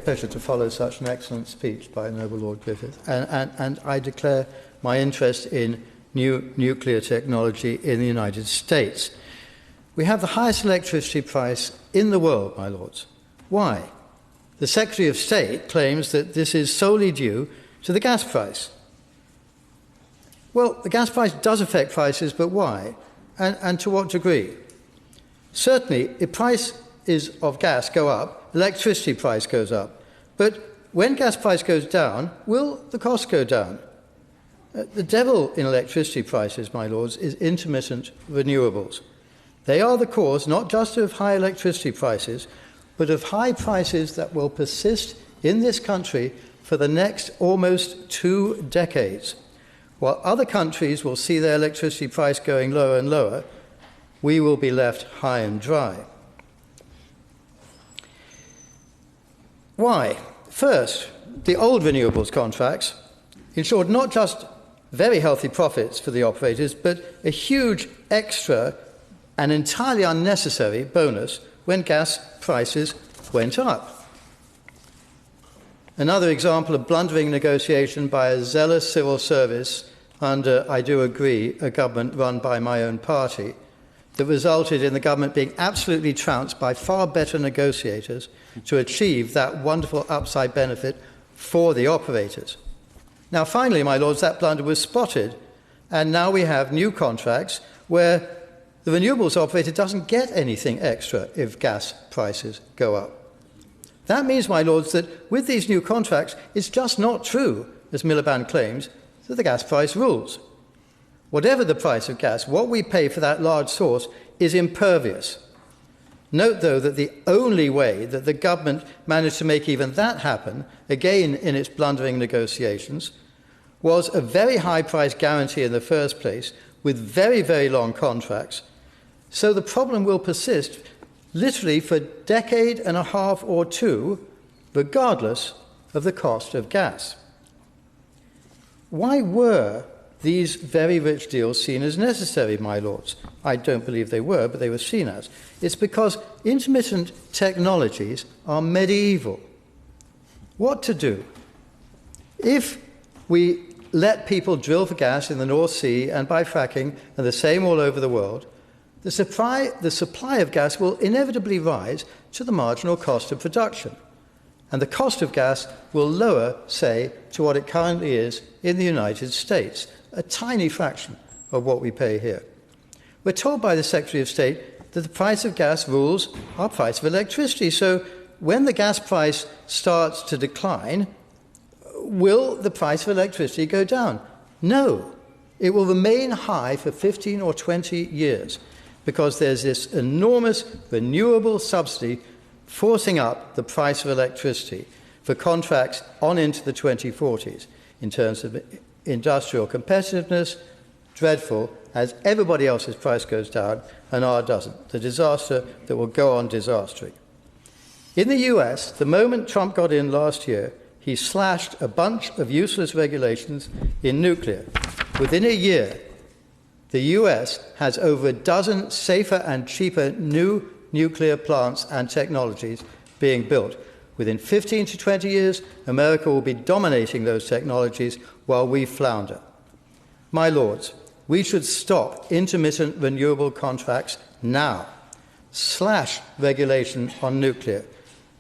great pleasure to follow such an excellent speech by Noble Lord Griffith, and I declare my interest in new nuclear technology in the United States. We have the highest electricity price in the world, my lords. Why? The Secretary of State claims that this is solely due to the gas price. Well, the gas price does affect prices, but why? And to what degree? Certainly, if prices of gas go up, electricity price goes up. But when gas price goes down, will the cost go down? The devil in electricity prices, my lords, is intermittent renewables. They are the cause not just of high electricity prices, but of high prices that will persist in this country for the next almost 2 decades. While other countries will see their electricity price going lower and lower, we will be left high and dry. Why? First, the old renewables contracts ensured not just very healthy profits for the operators, but a huge extra and entirely unnecessary bonus when gas prices went up. Another example of blundering negotiation by a zealous civil service under, I do agree, a government run by my own party, that resulted in the government being absolutely trounced by far better negotiators to achieve that wonderful upside benefit for the operators. Now, finally, my lords, that blunder was spotted, and now we have new contracts where the renewables operator doesn't get anything extra if gas prices go up. That means, my lords, that with these new contracts, it's just not true, as Miliband claims, that the gas price rules. Whatever the price of gas, what we pay for that large source is impervious. Note, though, that the only way that the government managed to make even that happen, again in its blundering negotiations, was a very high price guarantee in the first place, with very, very long contracts. So the problem will persist literally for a decade and a half or two, regardless of the cost of gas. Why were these very rich deals seen as necessary, my lords? I don't believe they were, but they were seen as. It's because intermittent technologies are medieval. What to do? If we let people drill for gas in the North Sea and by fracking, and the same all over the world, the supply of gas will inevitably rise to the marginal cost of production. And the cost of gas will lower, say, to what it currently is in the United States, a tiny fraction of what we pay here. We're told by the Secretary of State that the price of gas rules our price of electricity. So when the gas price starts to decline, will the price of electricity go down? No. It will remain high for 15 or 20 years because there's this enormous renewable subsidy forcing up the price of electricity for contracts on into the 2040s in terms of industrial competitiveness. Dreadful, as everybody else's price goes down and ours doesn't. The disaster that will go on disastering. In the US, the moment Trump got in last year, he slashed a bunch of useless regulations in nuclear. Within a year, the US has over a dozen safer and cheaper new nuclear plants and technologies being built. Within 15 to 20 years, America will be dominating those technologies while we flounder. My lords, we should stop intermittent renewable contracts now. Slash regulation on nuclear,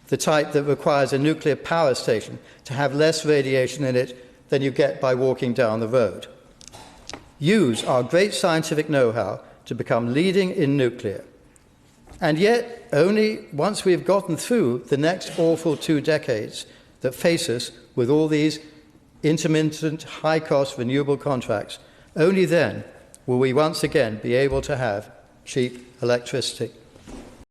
the type that requires a nuclear power station to have less radiation in it than you get by walking down the road. Use our great scientific know-how to become leading in nuclear. And yet, only once we've gotten through the next awful 2 decades that face us with all these intermittent, high-cost renewable contracts, only then will we once again be able to have cheap electricity.